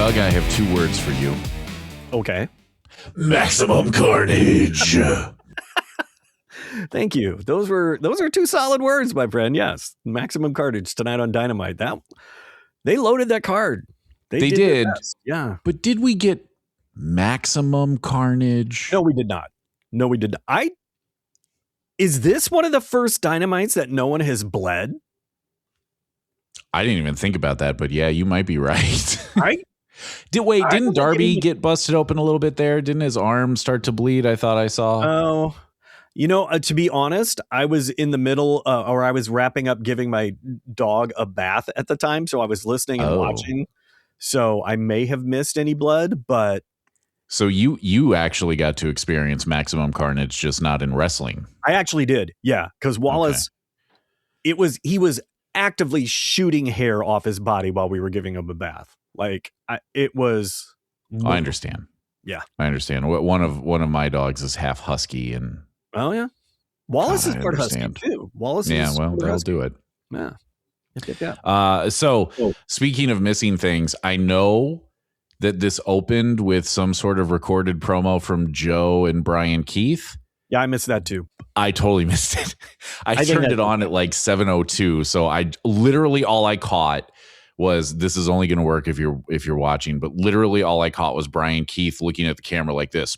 Doug, I have 2 words for you. Okay. Maximum Carnage. Thank you. Those are 2 solid words, my friend. Yes. Maximum Carnage tonight on Dynamite. They loaded that card. They did. Yeah. But did we get Maximum Carnage? No, we did not. Is this one of the first Dynamites that no one has bled? I didn't even think about that, but yeah, you might be right. Right? Didn't Darby get busted open a little bit there? Didn't his arm start to bleed? I thought I saw. Oh, to be honest, I was in the middle or I was wrapping up giving my dog a bath at the time. So I was listening and watching. So I may have missed any blood, but. So you actually got to experience Maximum Carnage, just not in wrestling. I actually did. Yeah. Because Wallace, he was actively shooting hair off his body while we were giving him a bath. Like it was. I understand. Yeah. I understand. One of my dogs is half husky and. Oh yeah. Wallace is part husky too. Wallace. Yeah. Well, they'll do it. Yeah. So speaking of missing things, I know that this opened with some sort of recorded promo from Joe and Brian Keith. Yeah, I missed that too. I totally missed it. I turned it on at like 7:02. So I literally all I caught was, this is only going to work if you're watching, but literally all I caught was Brian Keith looking at the camera like this.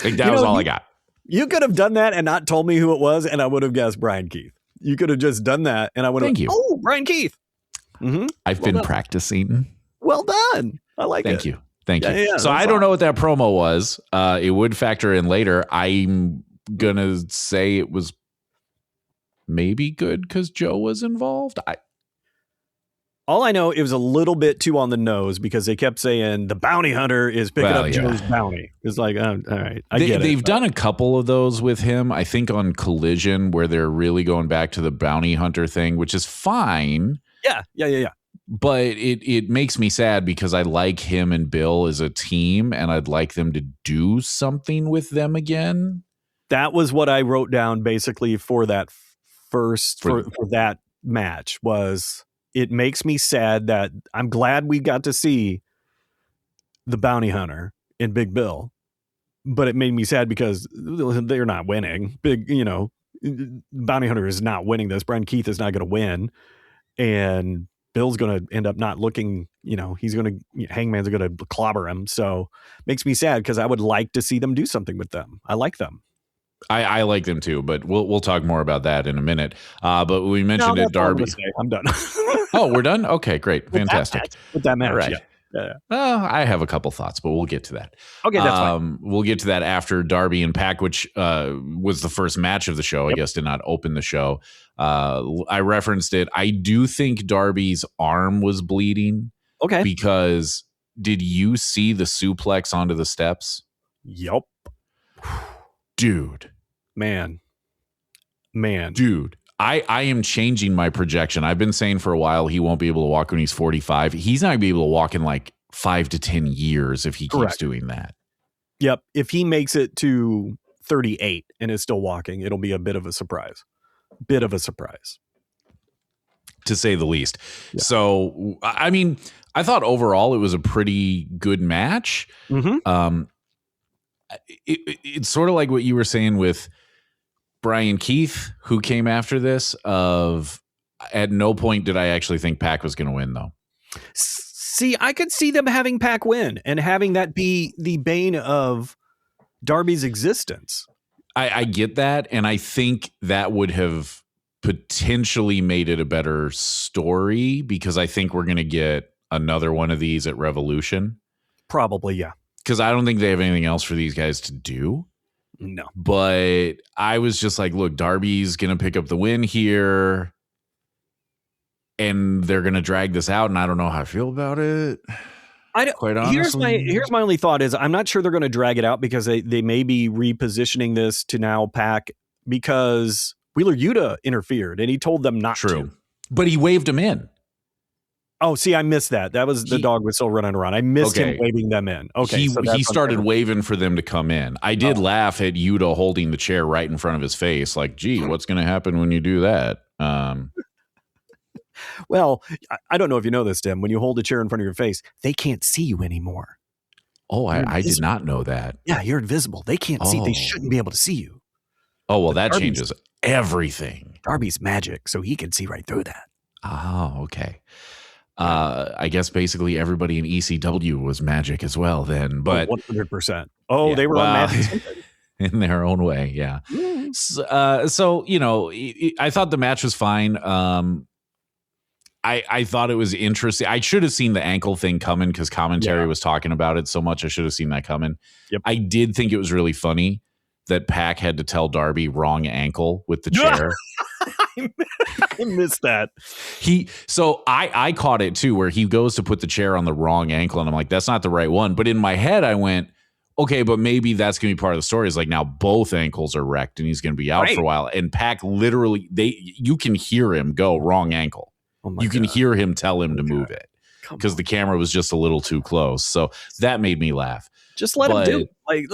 Like that was all I got. You could have done that and not told me who it was, and I would have guessed Brian Keith. You could have just done that, and I would have. Thank you. Oh, Brian Keith. Mm-hmm. I've been practicing. Well done. I like it. Thank you. Thank you. Yeah, so I don't know what that promo was. It would factor in later. I'm going to say it was maybe good because Joe was involved. All I know, it was a little bit too on the nose because they kept saying the bounty hunter is picking up Joe's bounty. It's like, all right, They've done a couple of those with him, I think on Collision, where they're really going back to the bounty hunter thing, which is fine. Yeah. But it makes me sad because I like him and Bill as a team, and I'd like them to do something with them again. That was what I wrote down basically for that for that match was, it makes me sad that I'm glad we got to see the bounty hunter in Big Bill, but it made me sad because they're not winning. Bounty hunter is not winning this. Brian Keith is not going to win. And Bill's going to end up not looking, Hangman's going to clobber him. So makes me sad because I would like to see them do something with them. I like them. I like them too, but we'll talk more about that in a minute. But we mentioned it, Darby. I'm done. Oh, we're done? Okay, great. Fantastic. With that match. Right. Yeah. I have a couple thoughts, but we'll get to that. Okay, that's fine. We'll get to that after Darby and Pac, which was the first match of the show. Yep. I guess did not open the show. I referenced it. I do think Darby's arm was bleeding. Okay. Because did you see the suplex onto the steps? Yep. Dude. Man. Dude. I am changing my projection. I've been saying for a while he won't be able to walk when he's 45. He's not going to be able to walk in like 5 to 10 years if he keeps doing that. Yep. If he makes it to 38 and is still walking, it'll be a bit of a surprise. To say the least. Yeah. So, I mean, I thought overall it was a pretty good match. Mm-hmm. It's sort of like what you were saying with Brian Keith, who came after this, at no point did I actually think Pac was going to win, though. See, I could see them having Pac win and having that be the bane of Darby's existence. I get that, and I think that would have potentially made it a better story because I think we're going to get another one of these at Revolution. Probably, yeah. Because I don't think they have anything else for these guys to do. No. But I was just like, look, Darby's going to pick up the win here. And they're going to drag this out. And I don't know how I feel about it. Quite honestly. Here's my only thought is I'm not sure they're going to drag it out because they may be repositioning this to now Pac because Wheeler Yuta interfered and he told them not to. But he waved him in. Oh, see, I missed that. That was the dog was still running around. I missed him waving them in. Okay. He started waving for them to come in. I did laugh at Yuta holding the chair right in front of his face. Like, gee, what's going to happen when you do that? Well, I don't know if you know this, Tim. When you hold a chair in front of your face, they can't see you anymore. Oh, I did not know that. Yeah, you're invisible. They can't see. They shouldn't be able to see you. Oh, well, that changes everything. Darby's magic, so he can see right through that. Oh, okay. I guess basically everybody in ECW was magic as well then, but 100%. Oh, yeah, they were on magic in their own way. Yeah. So, you know, I thought the match was fine. I thought it was interesting. I should have seen the ankle thing coming because commentary was talking about it so much. I should have seen that coming. Yep. I did think it was really funny that Pac had to tell Darby wrong ankle with the chair. I missed that. So I caught it too, where he goes to put the chair on the wrong ankle, and I'm like, that's not the right one. But in my head, I went, okay, but maybe that's going to be part of the story. Is like now both ankles are wrecked, and he's going to be out for a while. And Pac literally, you can hear him go wrong ankle. You can hear him tell him to move it because the camera was just a little too close. So that made me laugh. Just let him do it. Like,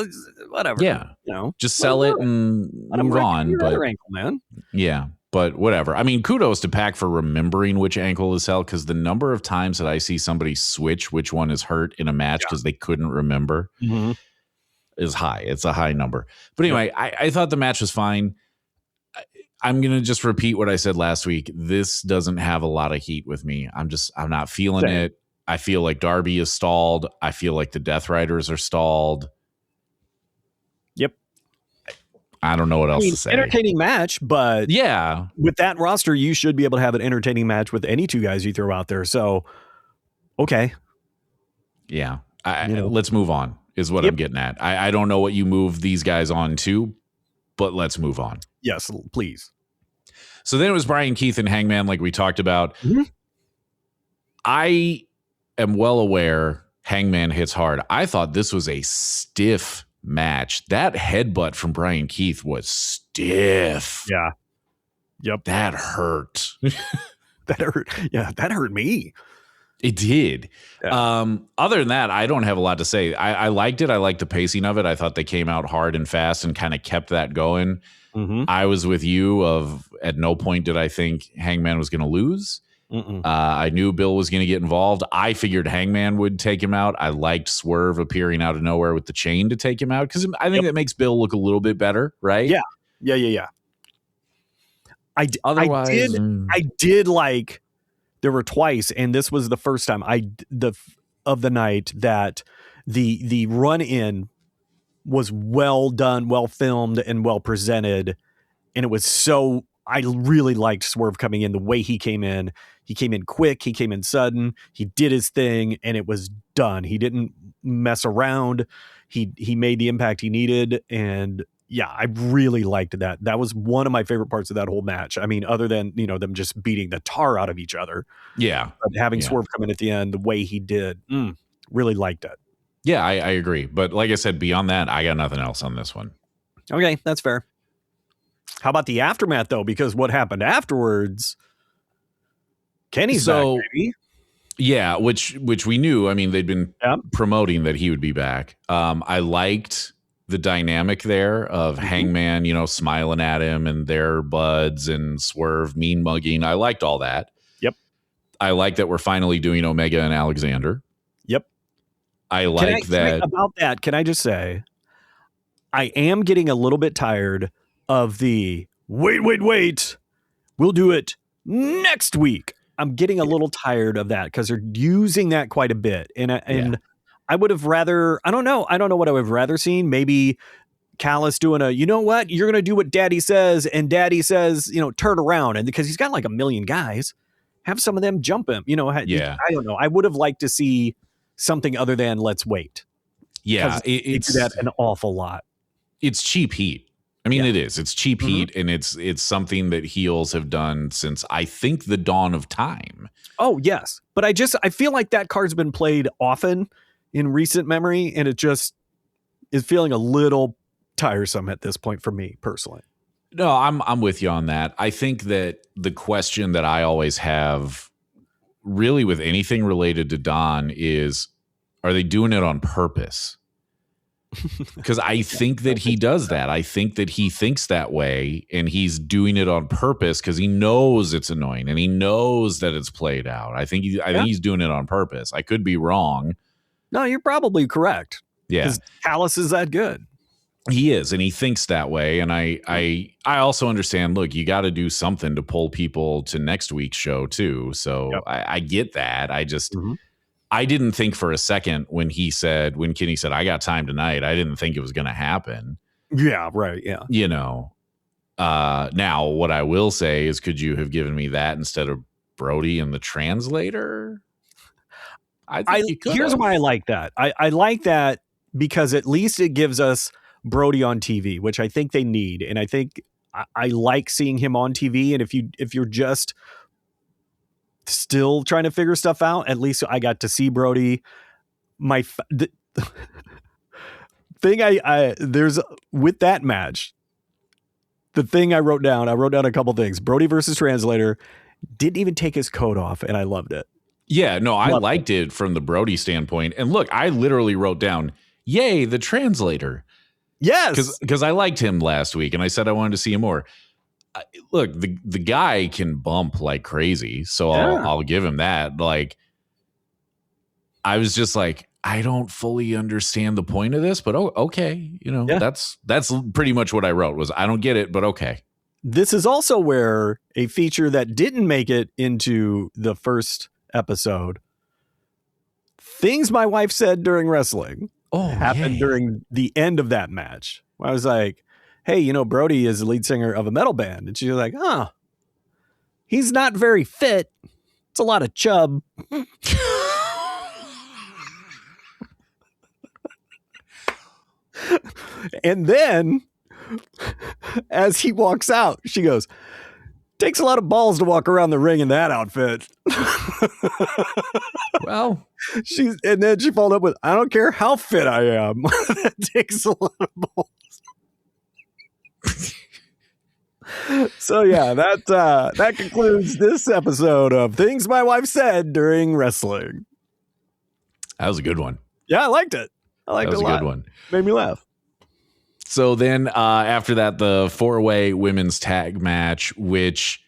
whatever. Yeah. You know, just sell it and move on. But ankle, man. Yeah. But whatever. I mean, kudos to Pac for remembering which ankle is held, because the number of times that I see somebody switch which one is hurt in a match because they couldn't remember is high. It's a high number. But anyway, I thought the match was fine. I'm going to just repeat what I said last week. This doesn't have a lot of heat with me. I'm not feeling it. I feel like Darby is stalled. I feel like the Death Riders are stalled. Yep. I don't know what else to say. Entertaining match, but yeah, with that roster, you should be able to have an entertaining match with any two guys you throw out there. So, okay. Yeah. Let's move on is what I'm getting at. I don't know what you move these guys on to, but let's move on. Yes, please. So then it was Brian Keith and Hangman, like we talked about. I am well aware Hangman hits hard. I thought this was a stiff match. That headbutt from Brian Keith was stiff. Yeah. Yep. That hurt. That hurt. Yeah, that hurt me. It did. Yeah. Other than that, I don't have a lot to say. I liked it. I liked the pacing of it. I thought they came out hard and fast and kind of kept that going. I was with you at no point did I think Hangman was going to lose. I knew Bill was going to get involved. I figured Hangman would take him out. I liked Swerve appearing out of nowhere with the chain to take him out because I think that makes Bill look a little bit better, right? Yeah. Otherwise, I did like. There were twice, and this was the first time of the night that the run in was well done, well filmed, and well presented, and it was so. I really liked Swerve coming in, the way he came in. He came in quick. He came in sudden. He did his thing, and it was done. He didn't mess around. He made the impact he needed, and yeah, I really liked that. That was one of my favorite parts of that whole match. I mean, other than, them just beating the tar out of each other. Yeah. But having Swerve come in at the end, the way he did, really liked it. Yeah, I agree. But like I said, beyond that, I got nothing else on this one. Okay, that's fair. How about the aftermath, though? Because what happened afterwards, Kenny's back, baby. Yeah, which we knew. I mean, they'd been promoting that he would be back. I liked the dynamic there of Hangman, smiling at him and their buds and Swerve mean mugging. I liked all that. Yep. I like that we're finally doing Omega and Alexander. Yep. I like that. About that, can I just say, I am getting a little bit tired of the wait. We'll do it next week. I'm getting a little tired of that because they're using that quite a bit. And I would have rather, I don't know what I would have rather seen. Maybe Callis doing you know what? You're going to do what Daddy says. And Daddy says, turn around. And because he's got like a million guys, have some of them jump him. I don't know. I would have liked to see something other than let's wait. Yeah. It's that an awful lot. It's cheap heat. I mean, it is. It's cheap heat, and it's something that heels have done since, I think, the dawn of time. Oh, yes. But I feel like that card's been played often in recent memory, and it just is feeling a little tiresome at this point for me, personally. No, I'm with you on that. I think that the question that I always have, really with anything related to Don, is, are they doing it on purpose? Because I think that he does that. I think that he thinks that way, and he's doing it on purpose because he knows it's annoying and he knows that it's played out. I think he's doing it on purpose. I could be wrong. No, you're probably correct. Yeah, because Callis is that good. He is, and he thinks that way. And I also understand. Look, you got to do something to pull people to next week's show too. So I get that. I just. I didn't think for a second when Kenny said, I got time tonight, I didn't think it was going to happen. Yeah, right. Yeah. You know, now what I will say is, could you have given me that instead of Brody and the translator? I think you could. Here's why I like that. I like that because at least it gives us Brody on TV, which I think they need. And I think I like seeing him on TV. And if you're just still trying to figure stuff out, at least I got to see Brody. There's with that match, the thing I wrote down a couple things. Brody versus translator didn't even take his coat off, and I loved it. Yeah, no, I liked it from the Brody standpoint. And look, I literally wrote down, yay, the translator. Yes, because I liked him last week, and I said I wanted to see him more. Look, the guy can bump like crazy, so I'll give him that. Like, I was just like, I don't fully understand the point of this, but okay, that's pretty much what I wrote was I don't get it, but okay. This is also where a feature that didn't make it into the first episode, things my wife said during wrestling, happened during the end of that match. I was like, hey, Brody is the lead singer of a metal band. And she's like, he's not very fit. It's a lot of chub. And then as he walks out, she goes, takes a lot of balls to walk around the ring in that outfit. Well, and then she followed up with, I don't care how fit I am. That takes a lot of balls. So yeah, that concludes this episode of Things My Wife Said During Wrestling. That was a good one. Yeah, I liked it. I liked it a lot. That was a good one. Made me laugh. So then after that, the 4-way women's tag match, which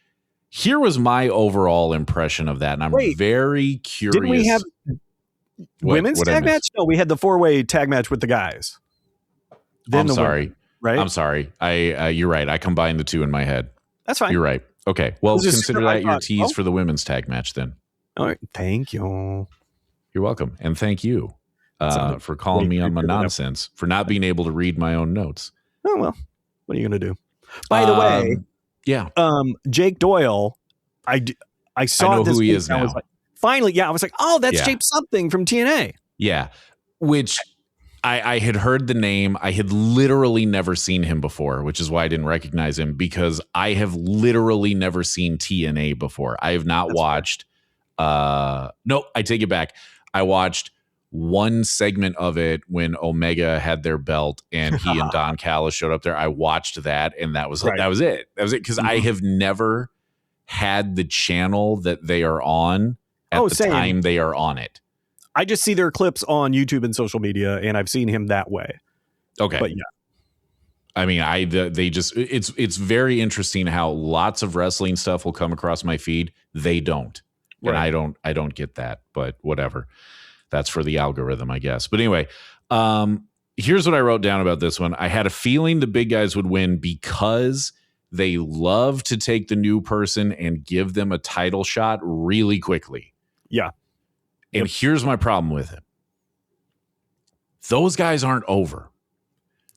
here was my overall impression of that. And I'm very curious. Didn't we have women's tag match? No, we had the 4-way tag match with the guys. I'm sorry. Women, right? I'm sorry. You're right. I combined the two in my head. That's fine. You're right. Okay. Well, consider that your tease for the women's tag match then. All right. Thank you. You're welcome. And thank you. For calling me on my nonsense, for not being able to read my own notes. Oh, well, what are you going to do? By the way, Jake Doyle, I saw I know who he is now. I was like, finally, I was like, oh, that's Jake something from TNA. Yeah, which I had heard the name. I had literally never seen him before, which is why I didn't recognize him, because I have literally never seen TNA before. I have not watched. No, I take it back. I watched one segment of it when Omega had their belt and he and Don Callis showed up there. I watched that, and that was it. That was it. Because I have never had the channel that they are on at the time they are on it. I just see their clips on YouTube and social media, and I've seen him that way. Okay. But yeah. I mean, it's very interesting how lots of wrestling stuff will come across my feed. They don't. And I don't get that, but whatever. That's for the algorithm, I guess. But anyway, here's what I wrote down about this one. I had a feeling the big guys would win because they love to take the new person and give them a title shot really quickly. Yeah. And here's my problem with it. Those guys aren't over.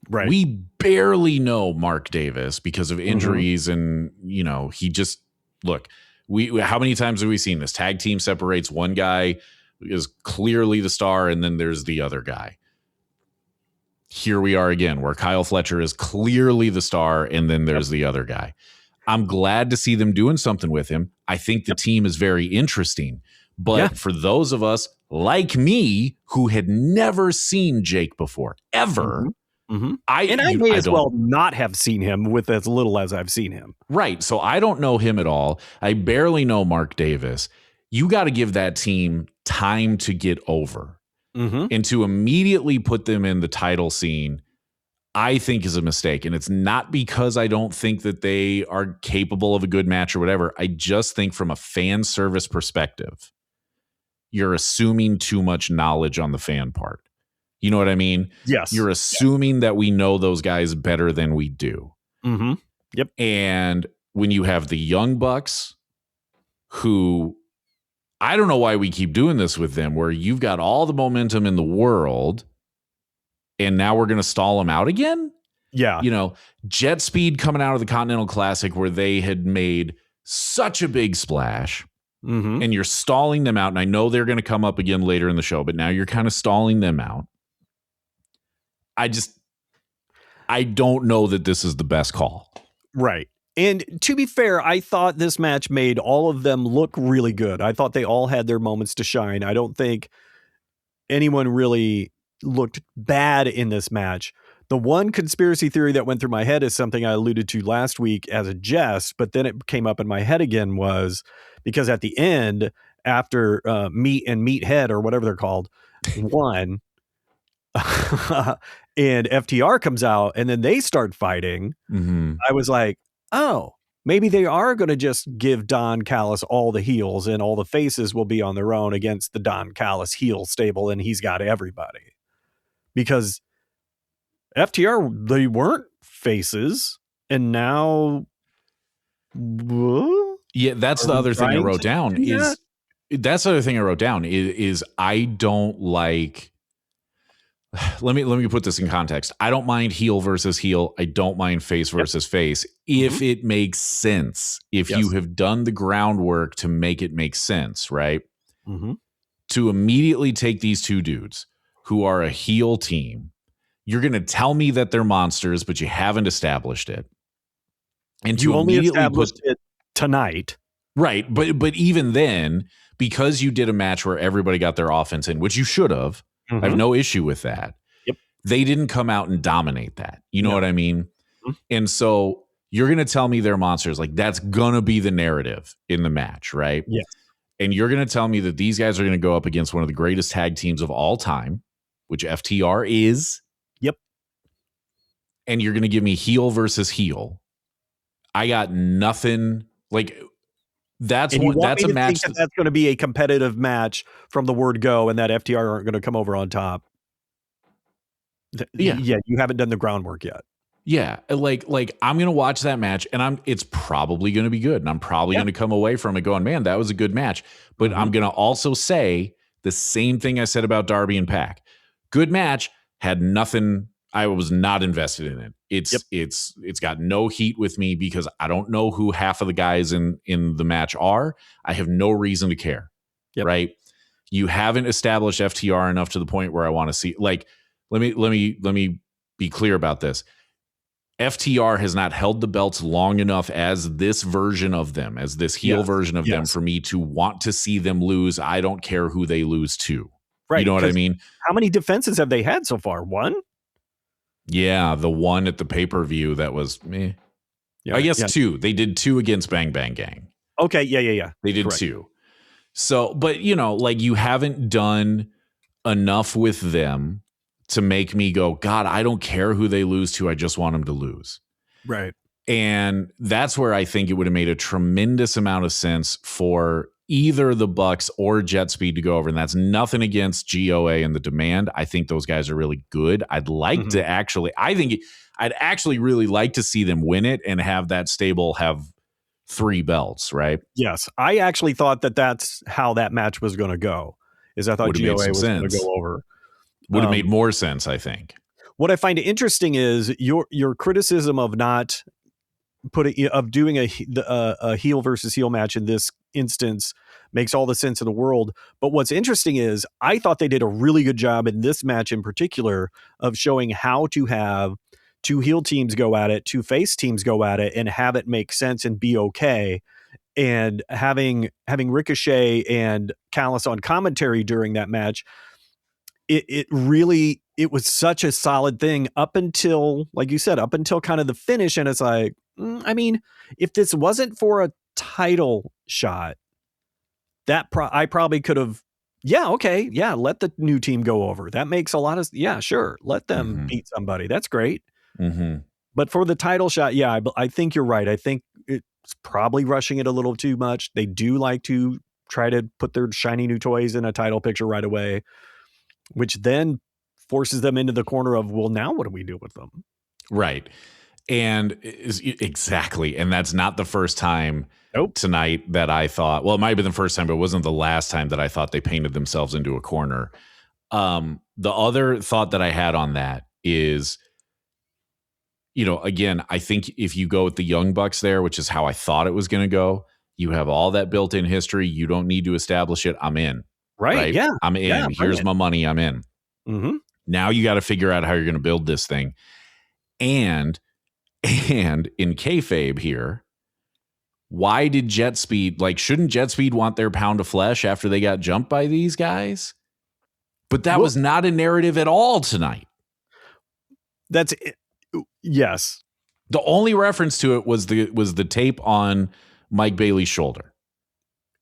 Right. We barely know Mark Davis because of injuries and, he just, look, how many times have we seen this? Tag team separates, one guy is clearly the star, and then there's the other guy. Here we are again, where Kyle Fletcher is clearly the star, and then there's the other guy. I'm glad to see them doing something with him. I think the team is very interesting. But for those of us like me who had never seen Jake before, ever, I may as well not have seen him with as little as I've seen him. Right. So I don't know him at all. I barely know Mark Davis. You got to give that team time to get over. and to immediately put them in the title scene, I think is a mistake. And it's not because I don't think that they are capable of a good match or whatever. I just think from a fan service perspective, you're assuming too much knowledge on the fan part. You know what I mean? Yes. You're assuming that we know those guys better than we do. Yep. And when you have the Young Bucks, who I don't know why we keep doing this with them, where you've got all the momentum in the world, and now we're going to stall them out again? Yeah. You know, Jet Speed coming out of the Continental Classic where they had made such a big splash, and you're stalling them out. And I know they're going to come up again later in the show, but now you're kind of stalling them out. I don't know that this is the best call. Right. And to be fair, I thought this match made all of them look really good. I thought they all had their moments to shine. I don't think anyone really looked bad in this match. The one conspiracy theory that went through my head is something I alluded to last week as a jest, but then it came up in my head again, was because at the end, after Meat and Meathead or whatever they're called, won, and FTR comes out and then they start fighting, I was like, oh, maybe they are going to just give Don Callis all the heels and all the faces will be on their own against the Don Callis heel stable, and he's got everybody. Because FTR, they weren't faces, and now... Yeah, that's the other thing I wrote down. That's the other thing I wrote down is I don't like... Let me put this in context. I don't mind heel versus heel. I don't mind face versus face if it makes sense. If you have done the groundwork to make it make sense, right? To immediately take these two dudes who are a heel team, you're going to tell me that they're monsters, but you haven't established it. And you only established it tonight. Right. But even then, because you did a match where everybody got their offense in, which you should have, I have no issue with that. They didn't come out and dominate that. You know what I mean? And so you're going to tell me they're monsters. Like, that's going to be the narrative in the match, right? Yes. And you're going to tell me that these guys are going to go up against one of the greatest tag teams of all time, which FTR is. Yep. And you're going to give me heel versus heel. I got nothing. Like, that's a match that's going to be a competitive match from the word go, and that FTR aren't going to come over on top. Yeah, you haven't done the groundwork yet. Yeah, like I'm gonna watch that match, and it's probably gonna be good, and I'm probably gonna come away from it going, man, that was a good match. But I'm gonna also say the same thing I said about Darby and Pac. Good match, had nothing. I was not invested in it. It's got no heat with me because I don't know who half of the guys in the match are. I have no reason to care. Right? You haven't established FTR enough to the point where I want to see. Like, let me be clear about this. FTR has not held the belts long enough as this version of them, as this heel version of them, for me to want to see them lose. I don't care who they lose to. Right. You know what I mean? How many defenses have they had so far? One? Yeah, the one at the pay-per-view that was meh. Yeah, I guess two. They did two against Bang Bang Gang. Okay, yeah. They did two. So, but like, you haven't done enough with them to make me go, God, I don't care who they lose to. I just want them to lose. Right. And that's where I think it would have made a tremendous amount of sense for either the Bucks or Jet Speed to go over. And that's nothing against GOA and the Demand. I think those guys are really good. I'd like to I'd actually really like to see them win it and have that stable have 3 belts, right? Yes. I actually thought that that's how that match was going to go. I thought GOA was going to go over. Would have made more sense, I think. What I find interesting is your criticism of not doing a heel versus heel match in this instance makes all the sense in the world. But what's interesting is I thought they did a really good job in this match in particular of showing how to have 2 heel teams go at it, 2 face teams go at it, and have it make sense and be okay. And having Ricochet and Callis on commentary during that match, it was such a solid thing up until, like you said, up until kind of the finish. And it's like, I mean, if this wasn't for a title shot, I probably could have Yeah, okay. Yeah, let the new team go over. That makes a lot of sure. Let them beat somebody. That's great. Mm-hmm. But for the title shot, yeah, I think you're right. I think it's probably rushing it a little too much. They do like to try to put their shiny new toys in a title picture right away, which then forces them into the corner of, well, now what do we do with them? Right. And exactly. And that's not the first time tonight that I thought, well, it might have been the first time, but it wasn't the last time that I thought they painted themselves into a corner. The other thought that I had on that is, again, I think if you go with the Young Bucks there, which is how I thought it was going to go, you have all that built-in history. You don't need to establish it. I'm in. Right? Yeah. I'm in. Yeah, here's my money. I'm in. Mm-hmm. Now you got to figure out how you're going to build this thing. And in kayfabe here, why did Jet Speed, shouldn't Jet Speed want their pound of flesh after they got jumped by these guys? But that was not a narrative at all tonight. That's it. Yes. The only reference to it was the tape on Mike Bailey's shoulder.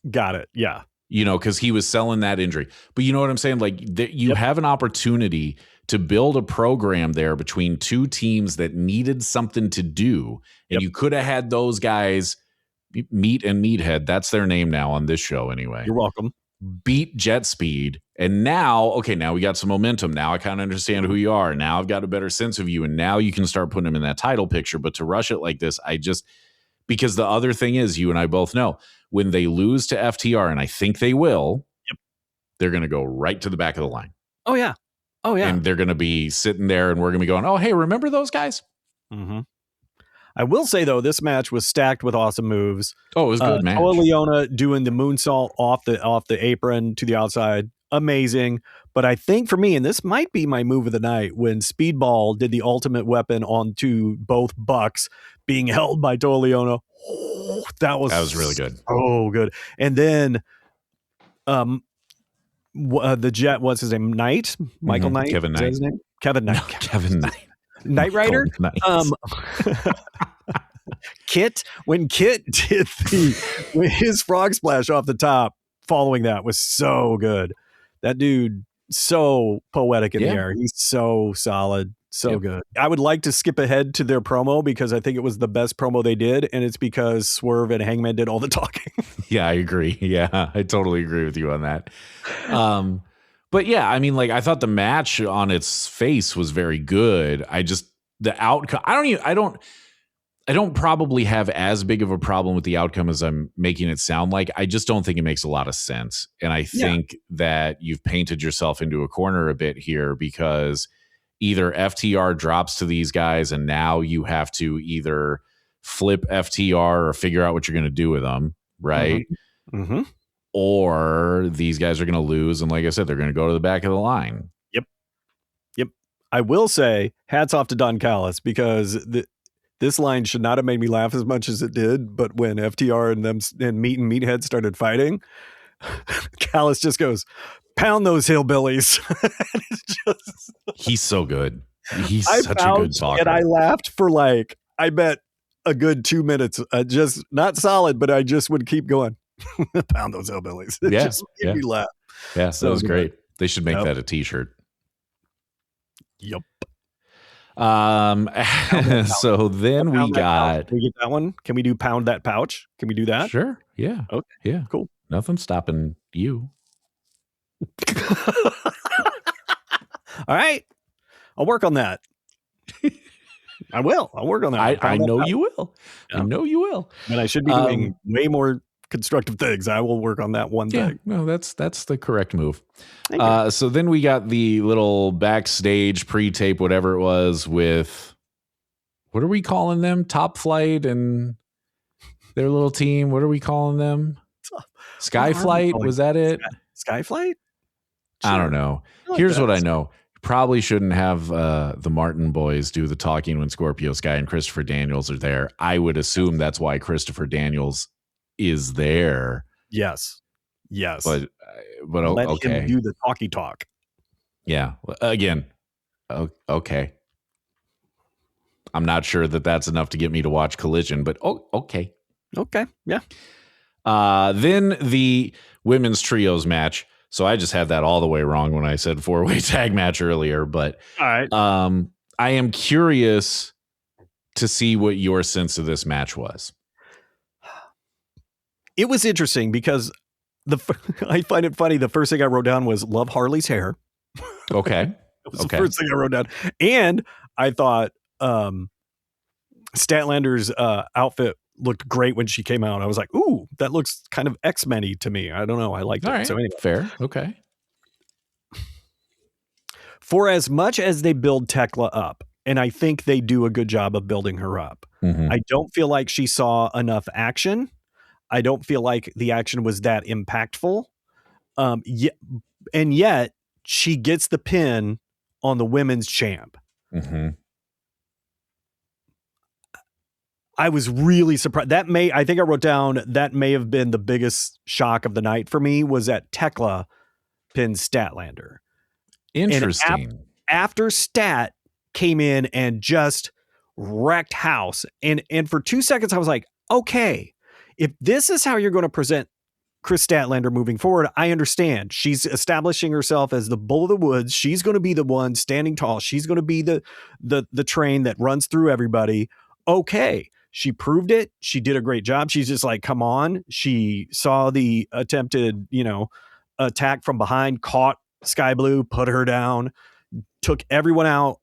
Got it. Yeah. Because he was selling that injury. But you know what I'm saying? You have an opportunity to build a program there between two teams that needed something to do. And you could have had those guys, Meat and Meathead, that's their name now on this show anyway. You're welcome. Beat Jet Speed. And now we got some momentum. Now I kind of understand who you are. Now I've got a better sense of you. And now you can start putting them in that title picture. But to rush it like this, because the other thing is, you and I both know, when they lose to FTR, and I think they will, they're going to go right to the back of the line. Oh, yeah. And they're going to be sitting there and we're going to be going, oh, hey, remember those guys? Mm-hmm. I will say, though, this match was stacked with awesome moves. Oh, it was a good match. Leona doing the moonsault off the apron to the outside. Amazing. But I think for me, and this might be my move of the night, when Speedball did the ultimate weapon onto both Bucks being held by Toa Leona. Oh, that was really good. Oh, good. And then the Jet, what's his name? Knight? Michael Knight? Kevin Knight. His name? Kevin Knight. No, Kevin Knight. Knight Rider? Kit, when Kit did his frog splash off the top following that was so good. That dude, so poetic in the air. He's so solid. So good. I would like to skip ahead to their promo because I think it was the best promo they did. And it's because Swerve and Hangman did all the talking. Yeah, I agree. Yeah, I totally agree with you on that. But yeah, I mean, I thought the match on its face was very good. The outcome, I don't probably have as big of a problem with the outcome as I'm making it sound like. I just don't think it makes a lot of sense. And I think that you've painted yourself into a corner a bit here because either FTR drops to these guys and now you have to either flip FTR or figure out what you're going to do with them, right? Mm-hmm. Or these guys are going to lose. And like I said, they're going to go to the back of the line. Yep. I will say hats off to Don Callis because this line should not have made me laugh as much as it did. But when FTR and Meat and Meathead started fighting, Callis just goes, pound those hillbillies. He's so good. He's such a good talker. And I laughed for I bet a good 2 minutes. Just not solid, but I just would keep going. Pound those hillbillies. It just made me laugh. Yeah, so that was great. They should make that a t-shirt. Yep. So then we got. Can we get that one? Can we do pound that pouch? Can we do that? Sure. Yeah. Okay. Yeah. Cool. Nothing's stopping you. All right. I'll work on that. I will. I'll work on that. I know you will. Yeah. I know you will. And I should be doing way more constructive things. I will work on that one thing. No, that's the correct move. So then we got the little backstage pre-tape, whatever it was, with what are we calling them? Top Flight and their little team. What are we calling them? Skyflight? Was that it? Skyflight? Sure. I don't know. Here's what I know. Probably shouldn't have the Martin boys do the talking when Scorpio Sky and Christopher Daniels are there. I would assume that's why Christopher Daniels is there. Yes. But let okay. him do the talky talk. Yeah. Again. Okay. I'm not sure that that's enough to get me to watch Collision, but okay. Okay. Yeah. Then the women's trios match. So I just had that all the way wrong when I said 4-way tag match earlier. But all right. I am curious to see what your sense of this match was. It was interesting because I find it funny. The first thing I wrote down was love Harley's hair. Okay. That was the first thing I wrote down. And I thought Statlander's outfit looked great when she came out. I was like, ooh, that looks kind of X-Men-y to me. I don't know. I liked it. Right. So anyway. Fair. Okay. For as much as they build Tekla up, and I think they do a good job of building her up, I don't feel like she saw enough action. I don't feel like the action was that impactful. And yet she gets the pin on the women's champ. I was really surprised. I think I wrote down that may have been the biggest shock of the night for me, was that Tekla pinned Statlander. Interesting. And after Stat came in and just wrecked house. And for 2 seconds, I was like, okay, if this is how you're going to present Chris Statlander moving forward, I understand. She's establishing herself as the bull of the woods. She's going to be the one standing tall. She's going to be the train that runs through everybody. Okay. She proved it. She did a great job. She's just like, come on. She saw the attempted, attack from behind, caught Sky Blue, put her down, took everyone out,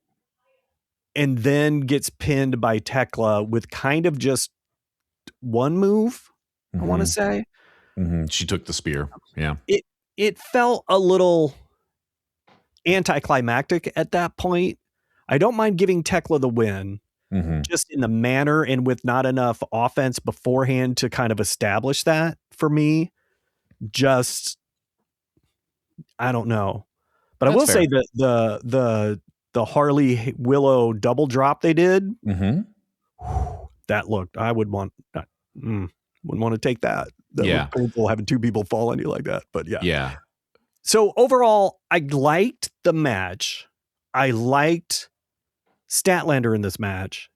and then gets pinned by Tekla with kind of just one move, I want to say. She took the spear. Yeah. It felt a little anticlimactic at that point. I don't mind giving Tekla the win, just in the manner and with not enough offense beforehand to kind of establish that for me. Just, I don't know. But I will say that the Harley Willow double drop they did, that looked, I would want, wouldn't want to take that. That looked painful having two people fall on you like that. But yeah. Yeah. So overall, I liked the match. I liked Statlander in this match.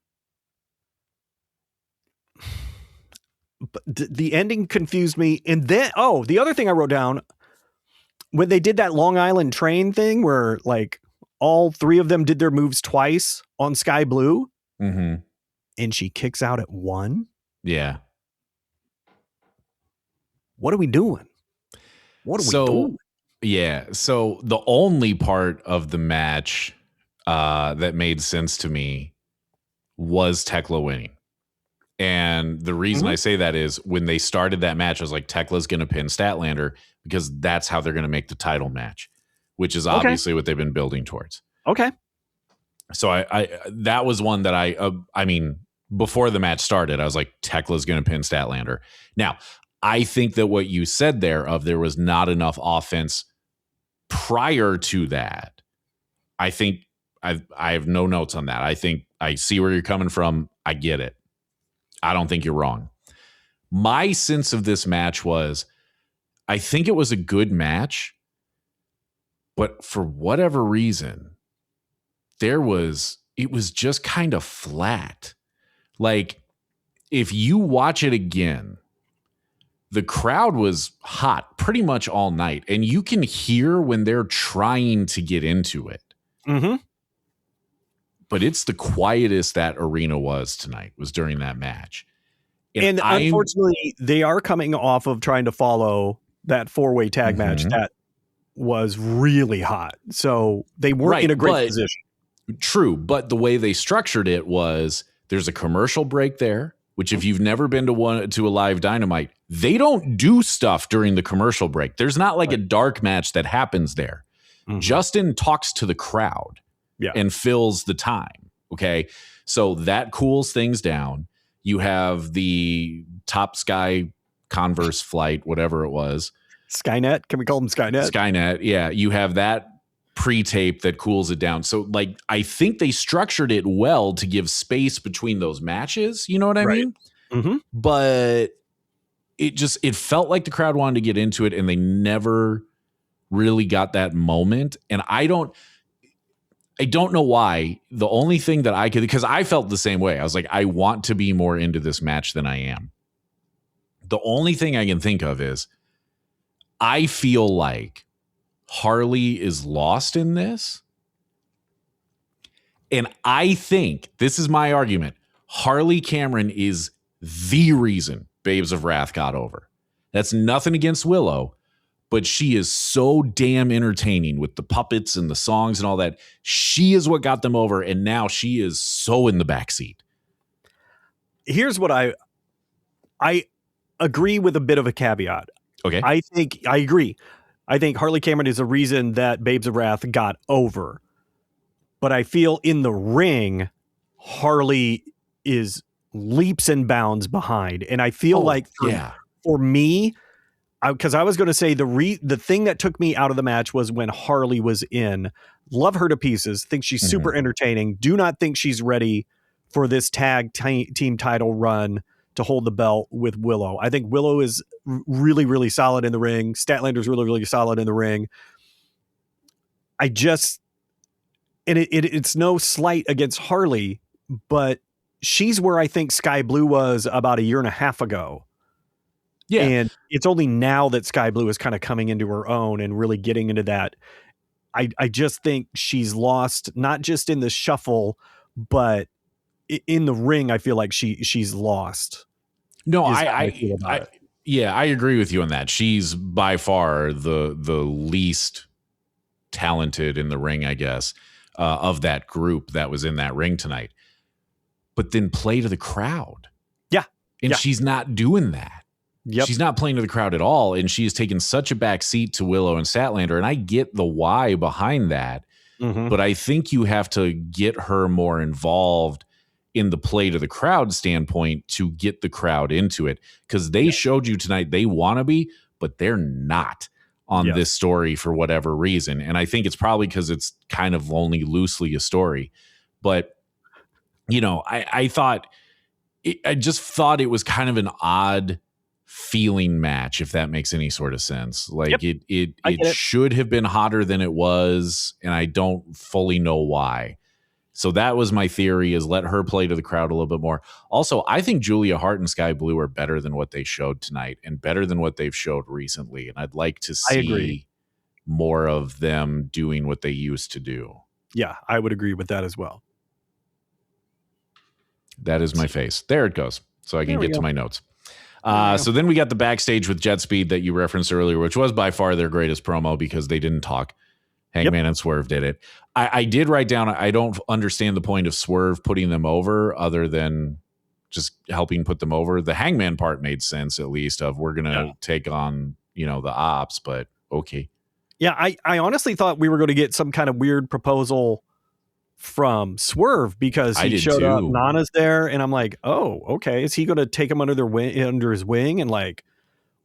But the ending confused me. And then, the other thing I wrote down, when they did that Long Island train thing where like all three of them did their moves twice on Sky Blue, and she kicks out at one. Yeah. What are we doing? What are we doing? Yeah. So the only part of the match that made sense to me was Tekla winning. And the reason I say that is when they started that match, I was like, Tekla's going to pin Statlander because that's how they're going to make the title match, which is obviously what they've been building towards. Okay. So I that was one that I mean, before the match started, I was like, Tekla's going to pin Statlander. Now, I think that what you said there was not enough offense prior to that. I think I have no notes on that. I think I see where you're coming from. I get it. I don't think you're wrong. My sense of this match was, I think it was a good match, but for whatever reason, it was just kind of flat. Like, if you watch it again, the crowd was hot pretty much all night, and you can hear when they're trying to get into it. But it's the quietest that arena was tonight, was during that match. And unfortunately, they are coming off of trying to follow that 4-way tag match that was really hot. So they weren't in a great position. True. But the way they structured it was there's a commercial break there, which if you've never been to a live Dynamite, they don't do stuff during the commercial break. There's not like a dark match that happens there. Justin talks to the crowd and fills the time. Okay. So that cools things down. You have the Top Sky Converse flight, whatever it was. Skynet. Can we call them Skynet? Skynet. Yeah. You have that pre-tape that cools it down. So like, I think they structured it well to give space between those matches. You know what I mean? But it felt like the crowd wanted to get into it and they never really got that moment. And I don't know why. The only thing that I could, because I felt the same way. I was like, I want to be more into this match than I am. The only thing I can think of is I feel like Harley is lost in this. And I think, this is my argument, Harley Cameron is the reason Babes of Wrath got over. That's nothing against Willow, but she is so damn entertaining with the puppets and the songs and all that. She is what got them over, and now she is so in the backseat. Here's what I agree with a bit of a caveat. Okay. I agree. I think Harley Cameron is a reason that Babes of Wrath got over. But I feel in the ring, Harley is leaps and bounds behind. And I feel for me, because I was going to say the thing that took me out of the match was when Harley was in. Love her to pieces. Think she's super entertaining. Do not think she's ready for this tag team title run to hold the belt with Willow. I think Willow is really, really solid in the ring. Statlander's really, really solid in the ring. And it's no slight against Harley, but she's where I think Sky Blue was about a year and a half ago. Yeah. And it's only now that Sky Blue is kind of coming into her own and really getting into that. I just think she's lost, not just in the shuffle, but in the ring. I feel like she's lost. No, I agree with you on that. She's by far the least talented in the ring, I guess. Of that group that was in that ring tonight, but then play to the crowd. Yeah. And she's not doing that. Yep. She's not playing to the crowd at all. And she has taken such a back seat to Willow and Statlander. And I get the why behind that, but I think you have to get her more involved in the play to the crowd standpoint to get the crowd into it. Cause they showed you tonight, they want to be, but they're not on this story for whatever reason. And I think it's probably because it's kind of only loosely a story. But, you know, I just thought it was kind of an odd feeling match, if that makes any sort of sense. Like it should have been hotter than it was, and I don't fully know why. So that was my theory, is let her play to the crowd a little bit more. Also, I think Julia Hart and Sky Blue are better than what they showed tonight and better than what they've showed recently. And I'd like to see more of them doing what they used to do. Yeah, I would agree with that as well. That is my face. There it goes. So I can get to my notes. So then we got the backstage with Jet Speed that you referenced earlier, which was by far their greatest promo because they didn't talk. Hangman and Swerve did it. I did write down, I don't understand the point of Swerve putting them over other than just helping put them over. The Hangman part made sense, at least, of we're going to take on, the ops, but okay. Yeah, I honestly thought we were going to get some kind of weird proposal from Swerve because he showed up, Nana's there, and I'm like, oh, okay. Is he going to take him under his wing and like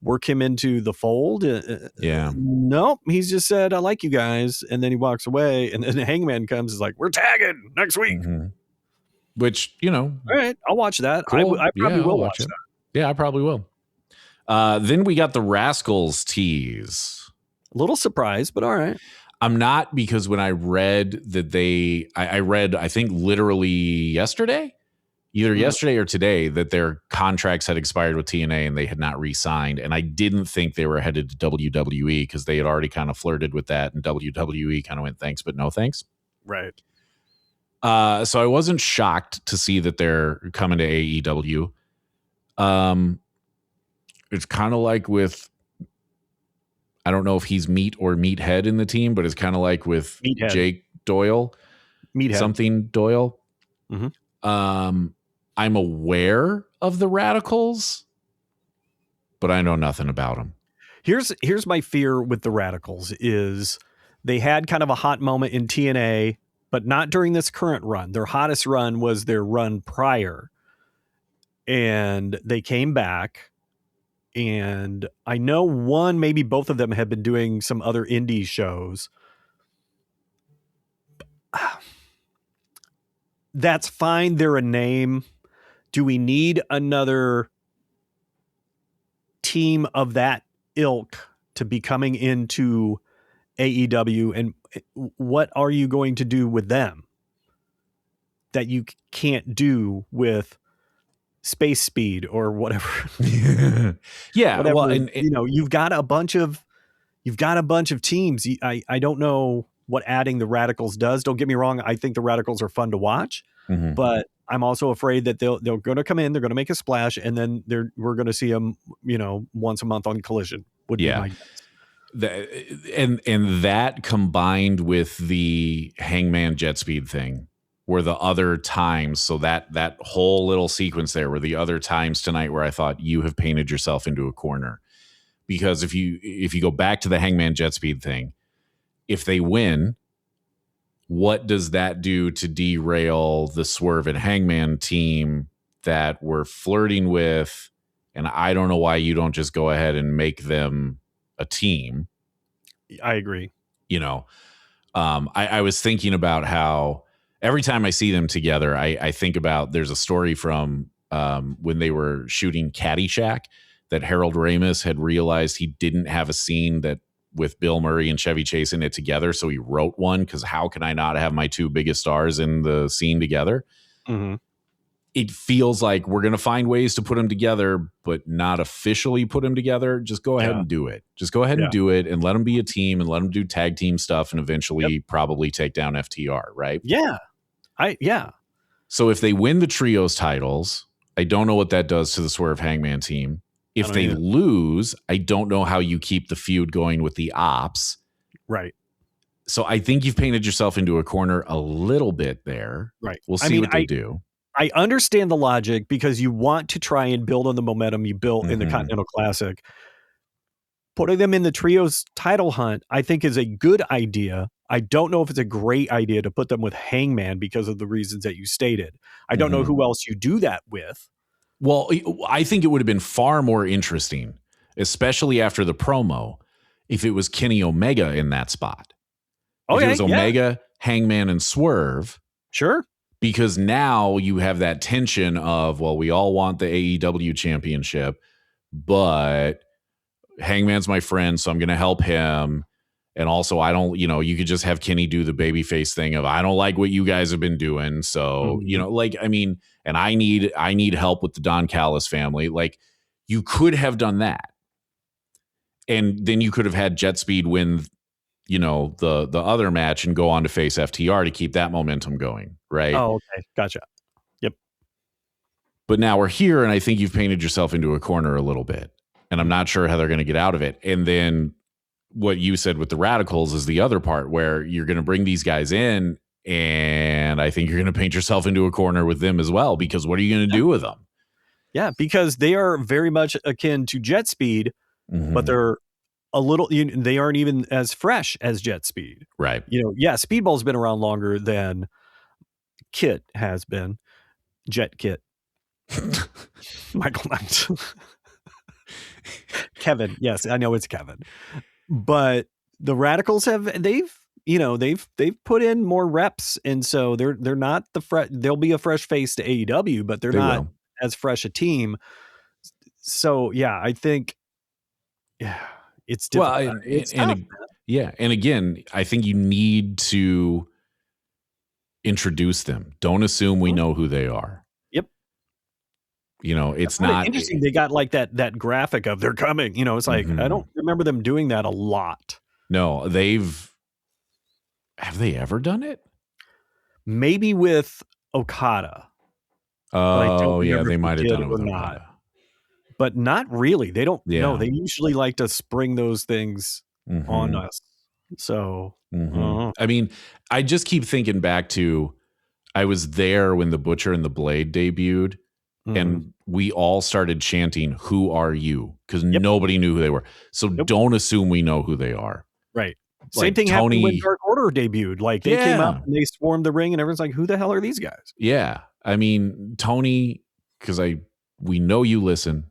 work him into the fold? Nope. He's just said, I like you guys. And then he walks away. And then Hangman comes, is like, we're tagging next week. Which, all right, I'll watch that. Cool. I probably will watch that. Yeah, I probably will. Then we got the Rascals tease. A little surprised, but all right. I'm not, because when I read that I read, I think literally yesterday, either yesterday or today, that their contracts had expired with TNA and they had not re-signed. And I didn't think they were headed to WWE because they had already kind of flirted with that, and WWE kind of went, thanks, but no thanks. Right. So I wasn't shocked to see that they're coming to AEW. It's kind of like with, I don't know if he's Meat or Meathead in the team, but it's kind of like with Meathead. Jake Doyle, Meathead. Something Doyle. I'm aware of the Radicals, but I know nothing about them. Here's my fear with the Radicals is they had kind of a hot moment in TNA, but not during this current run. Their hottest run was their run prior. And they came back. And I know one, maybe both of them have been doing some other indie shows. That's fine. They're a name. Do we need another team of that ilk to be coming into AEW? And what are you going to do with them that you can't do with Space Speed or whatever? Yeah. Whatever, well, and you've got a bunch of you've got a bunch of teams. I don't know what adding the Radicals does. Don't get me wrong. I think the Radicals are fun to watch, but I'm also afraid that they're going to come in, they're going to make a splash, and then we're going to see them, once a month on Collision. Would be my guess. And that combined with the Hangman jet speed thing were the other times. So that whole little sequence there were the other times tonight where I thought you have painted yourself into a corner. Because if you go back to the Hangman jet speed thing, if they win, what does that do to derail the Swerve and Hangman team that we're flirting with? And I don't know why you don't just go ahead and make them a team. I agree. I was thinking about how every time I see them together, I think about there's a story from when they were shooting Caddyshack that Harold Ramis had realized he didn't have a scene that with Bill Murray and Chevy Chase in it together. So he wrote one because how can I not have my two biggest stars in the scene together? Mm-hmm. It feels like we're going to find ways to put them together, but not officially put them together. Just go ahead and do it. Just go ahead and do it and let them be a team and let them do tag team stuff and eventually probably take down FTR, right? Yeah. So if they win the trios titles, I don't know what that does to the Swerve Hangman team. If they lose, I don't know how you keep the feud going with the Ops. Right. So I think you've painted yourself into a corner a little bit there. Right. We'll see what they do. I understand the logic because you want to try and build on the momentum you built in the Continental Classic. Putting them in the trios title hunt, I think, is a good idea. I don't know if it's a great idea to put them with Hangman because of the reasons that you stated. I don't know who else you do that with. Well, I think it would have been far more interesting, especially after the promo, if it was Kenny Omega in that spot. If it was Omega, Hangman, and Swerve. Sure. Because now you have that tension of, well, we all want the AEW championship, but Hangman's my friend, so I'm going to help him. And also, I don't, you could just have Kenny do the babyface thing of, I don't like what you guys have been doing. So, and I need help with the Don Callis family. Like, you could have done that. And then you could have had Jet Speed win, the other match and go on to face FTR to keep that momentum going. Right. Oh, okay. Gotcha. Yep. But now we're here, and I think you've painted yourself into a corner a little bit. And I'm not sure how they're going to get out of it. And then what you said with the Radicals is the other part where you're going to bring these guys in, and I think you're going to paint yourself into a corner with them as well, because what are you going to do with them? Yeah, because they are very much akin to Jet Speed, but they're a little, they aren't even as fresh as Jet Speed. Right. Speedball's been around longer than Kit has been. Jet Kit. Michael Knight. Kevin. Yes, I know it's Kevin. But the Radicals they've put in more reps, and so they're not they'll be a fresh face to AEW, but they're not as fresh a team. So yeah, I think it's difficult. And again, I think you need to introduce them. Don't assume we know who they are. Yep. It's not interesting. They got like that graphic of they're coming. It's like I don't remember them doing that a lot. No, have they ever done it? Maybe with Okada. Oh yeah, they might have done it with Okada. But not really. They don't. No, they usually like to spring those things on us. So, I mean, I just keep thinking back to I was there when the Butcher and the Blade debuted, and we all started chanting, "Who are you?" Because nobody knew who they were. So don't assume we know who they are. Right. Same thing happened when Dark Order debuted. Like they came out and they swarmed the ring, and everyone's like, "Who the hell are these guys?" Yeah, I mean, Tony, because we know you listen.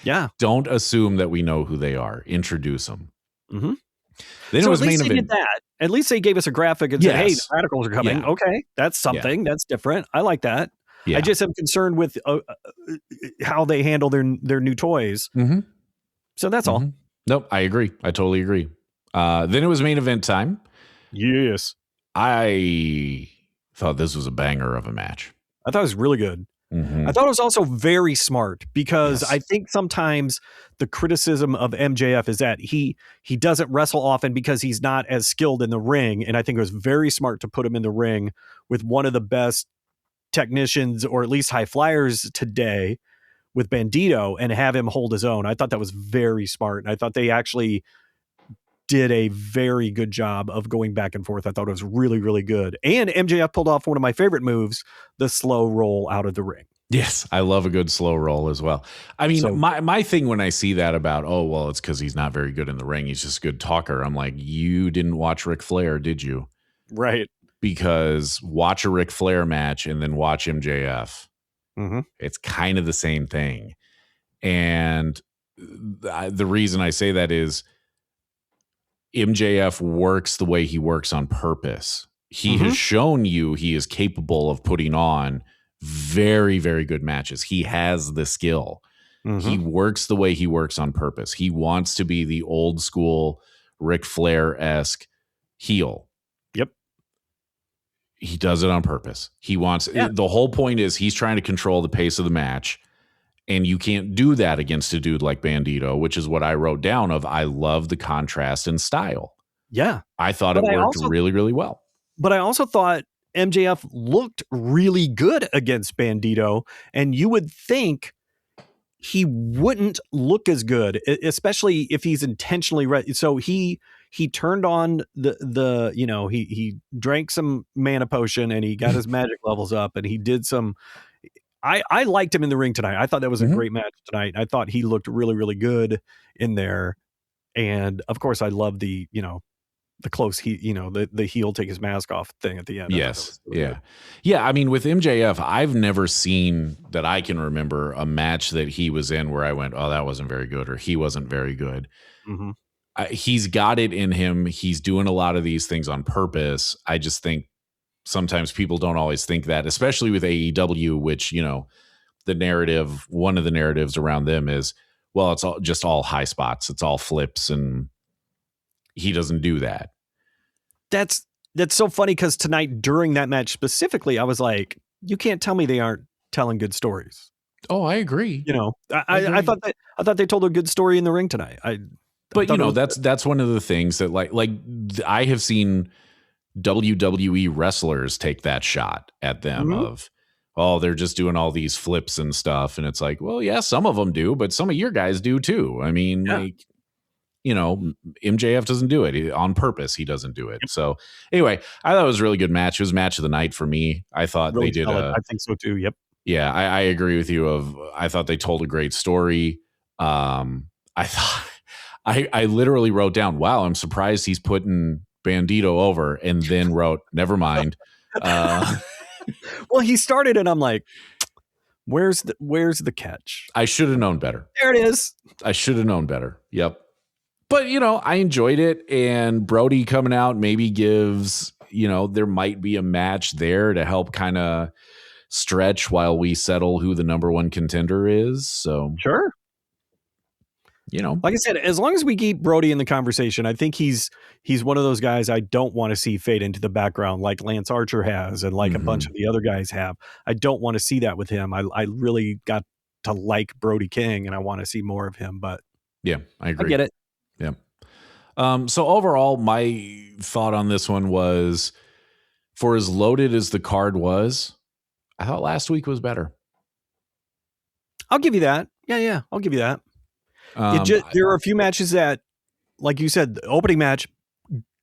Yeah. Don't assume that we know who they are. Introduce them. Mm-hmm. Then so it was at least main they event. did that. At least they gave us a graphic and said, "Hey, the Radicals are coming." Yeah. Okay, that's something. That's different. I like that. Yeah. I just am concerned with how they handle their new toys. So that's all. Nope, I agree. I totally agree. Then it was main event time. Yes. I thought this was a banger of a match. I thought it was really good. I thought it was also very smart because I think sometimes the criticism of MJF is that he doesn't wrestle often because he's not as skilled in the ring. And I think it was very smart to put him in the ring with one of the best technicians, or at least high flyers today, with Bandito, and have him hold his own. I thought that was very smart. And I thought they actually did a very good job of going back and forth. I thought it was really, really good. And MJF pulled off one of my favorite moves, the slow roll out of the ring. Yes, I love a good slow roll as well. I mean, my thing when I see that about, oh, well, it's because he's not very good in the ring, he's just a good talker. I'm like, you didn't watch Ric Flair, did you? Right. Because watch a Ric Flair match and then watch MJF. It's kind of the same thing. And the reason I say that is MJF works the way he works on purpose. He has shown you he is capable of putting on very, very good matches. He has the skill. He works the way he works on purpose. He wants to be the old school Ric Flair-esque heel. Yep. He does it on purpose. He wants the whole point is he's trying to control the pace of the match, and you can't do that against a dude like Bandito, which is what I wrote down of I love the contrast in style. Yeah. I thought it worked really, really well. But I also thought MJF looked really good against Bandito, and you would think he wouldn't look as good, especially if he's intentionally ready. So he turned on the he drank some mana potion and he got his magic levels up, and he did some. I liked him in the ring tonight. I thought that was a great match tonight. I thought he looked really, really good in there, and of course, I love the close the heel take his mask off thing at the end. Yes. Yeah. I mean, with MJF, I've never seen that I can remember a match that he was in where I went, oh, that wasn't very good, or he wasn't very good. He's got it in him. He's doing a lot of these things on purpose. I just think sometimes people don't always think that, especially with AEW, which, the narrative, one of the narratives around them is, well, it's all high spots. It's all flips, and he doesn't do that. That's so funny, because tonight during that match specifically, I was like, you can't tell me they aren't telling good stories. Oh, I agree. I thought they told a good story in the ring tonight. That's one of the things that like I have seen WWE wrestlers take that shot at them of, oh, they're just doing all these flips and stuff. And it's like, well, yeah, some of them do, but some of your guys do too. I mean, MJF doesn't do it on purpose. He doesn't do it. So anyway, I thought it was a really good match. It was match of the night for me. I thought really they did. I think so too. Yep. Yeah, I agree with you. I thought they told a great story. I thought I literally wrote down, wow, I'm surprised he's putting Bandito over, and then wrote, never mind. Well, he started, and I'm like, where's the catch? I should have known better. There it is. I should have known better. Yep. But, I enjoyed it, and Brody coming out maybe gives, there might be a match there to help kind of stretch while we settle who the number one contender is. So sure. Like I said, as long as we keep Brody in the conversation, I think he's one of those guys I don't want to see fade into the background like Lance Archer has, and like a bunch of the other guys have. I don't want to see that with him. I really got to like Brody King, and I want to see more of him, but yeah, I agree. I get it. Yeah. So overall, my thought on this one was, for as loaded as the card was, I thought last week was better. I'll give you that. Yeah, I'll give you that. There are a few matches that, like you said, the opening match,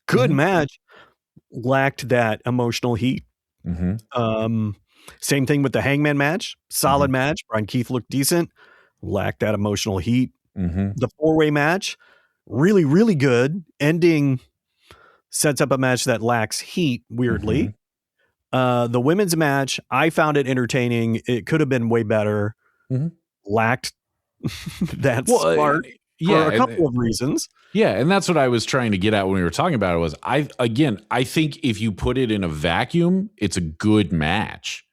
good match, lacked that emotional heat. Same thing with the Hangman match, solid match. Brian Keith looked decent, lacked that emotional heat. The 4-way match, really, really good. Ending sets up a match that lacks heat, weirdly. The women's match, I found it entertaining. It could have been way better. Lacked that spark for a couple of reasons. Yeah, and that's what I was trying to get at when we were talking about it was, I think if you put it in a vacuum, it's a good match.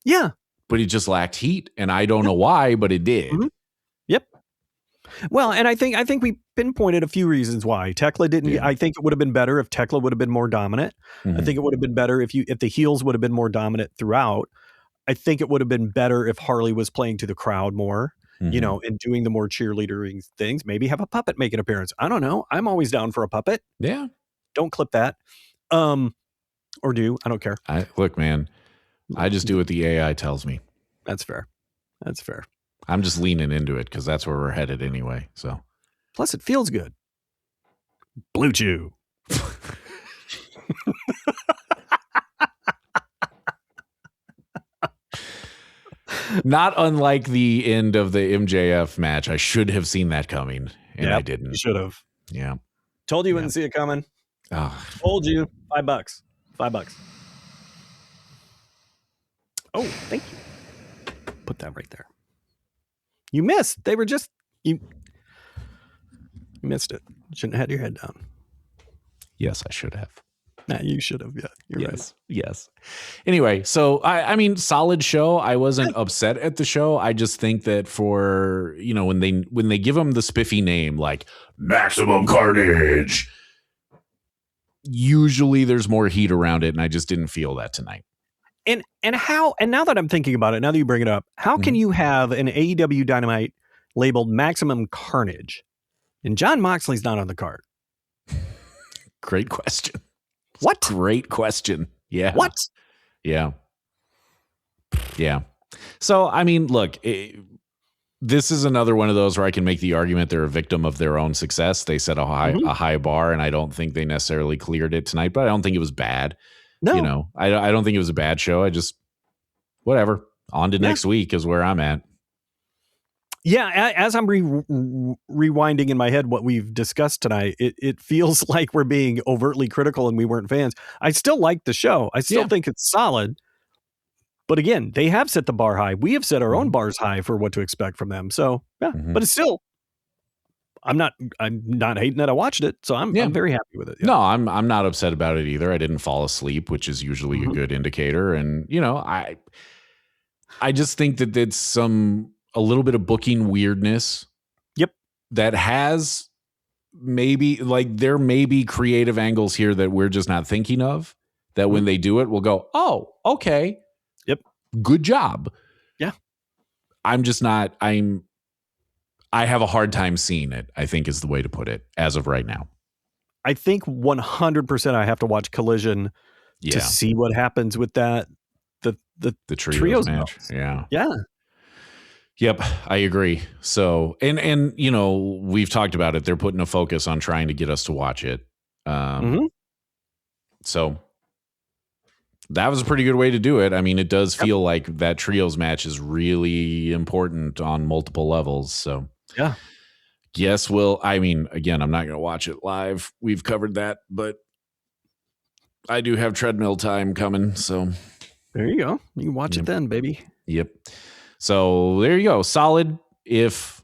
Yeah. But it just lacked heat, and I don't know why, but it did. Yep. Well, and I think we pinpointed a few reasons why. Tekla didn't. I think it would have been better if Tekla would have been more dominant. I think it would have been better if the heels would have been more dominant throughout. I think it would have been better if Harley was playing to the crowd more, Mm-hmm. you know, and doing the more cheerleadering things. Maybe have a puppet make an appearance. I don't know. I'm always down for a puppet. Yeah. Don't clip that. Or do. I don't care. Look, man, I just do what the AI tells me. That's fair. That's fair. I'm just leaning into it because that's where we're headed anyway. So, plus it feels good. Blue Chew. Not unlike the end of the MJF match. I should have seen that coming, and I didn't. You should have. Yeah. Told you wouldn't see it coming. Oh. Told you. $5. $5. Oh, thank you. Put that right there. You missed. They were just you missed it. Shouldn't have had your head down. Yes, I should have. Nah, you should have. Yeah, you're right. Yes. Anyway, so I mean, solid show. I wasn't upset at the show. I just think that for, you know, when they give them the spiffy name like Maximum Carnage, usually there's more heat around it, and I just didn't feel that tonight. And now that I'm thinking about it, now that you bring it up, how can you have an AEW Dynamite labeled Maximum Carnage and Jon Moxley's not on the card? Great question. What? Great question. Yeah. What? Yeah. Yeah. So, I mean, look, this is another one of those where I can make the argument they're a victim of their own success. They set a high bar, and I don't think they necessarily cleared it tonight, but I don't think it was bad. No. You know, I don't think it was a bad show. I just, whatever. On to next week is where I'm at. Yeah, as I'm rewinding in my head what we've discussed tonight, it feels like we're being overtly critical and we weren't fans. I still like the show. I still think it's solid. But again, they have set the bar high. We have set our own bars high for what to expect from them. So, yeah, but it's still, I'm not hating that I watched it. So I'm very happy with it. Yeah. No, I'm not upset about it either. I didn't fall asleep, which is usually a good indicator. And, you know, I just think that it's a little bit of booking weirdness. Yep. That has there may be creative angles here that we're just not thinking of, that when they do it, we'll go, oh, okay. Yep. Good job. Yeah. I'm just not, I have a hard time seeing it, I think is the way to put it as of right now. I think 100% I have to watch Collision to see what happens with that. The trios match. Yeah. Yeah. Yep, I agree. So, and you know, we've talked about it. They're putting a focus on trying to get us to watch it. So that was a pretty good way to do it. I mean, it does feel like that trios match is really important on multiple levels. So yeah. Yes, I mean, again, I'm not going to watch it live. We've covered that, but I do have treadmill time coming. So there you go. You can watch it then, baby. Yep. So there you go. Solid, if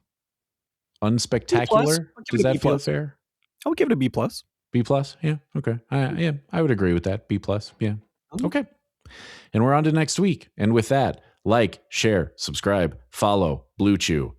unspectacular. Does that feel fair? I would give it a B+. B+? Yeah. Okay. I would agree with that. B+. Yeah. Okay. And we're on to next week. And with that, like, share, subscribe, follow Blue Chew.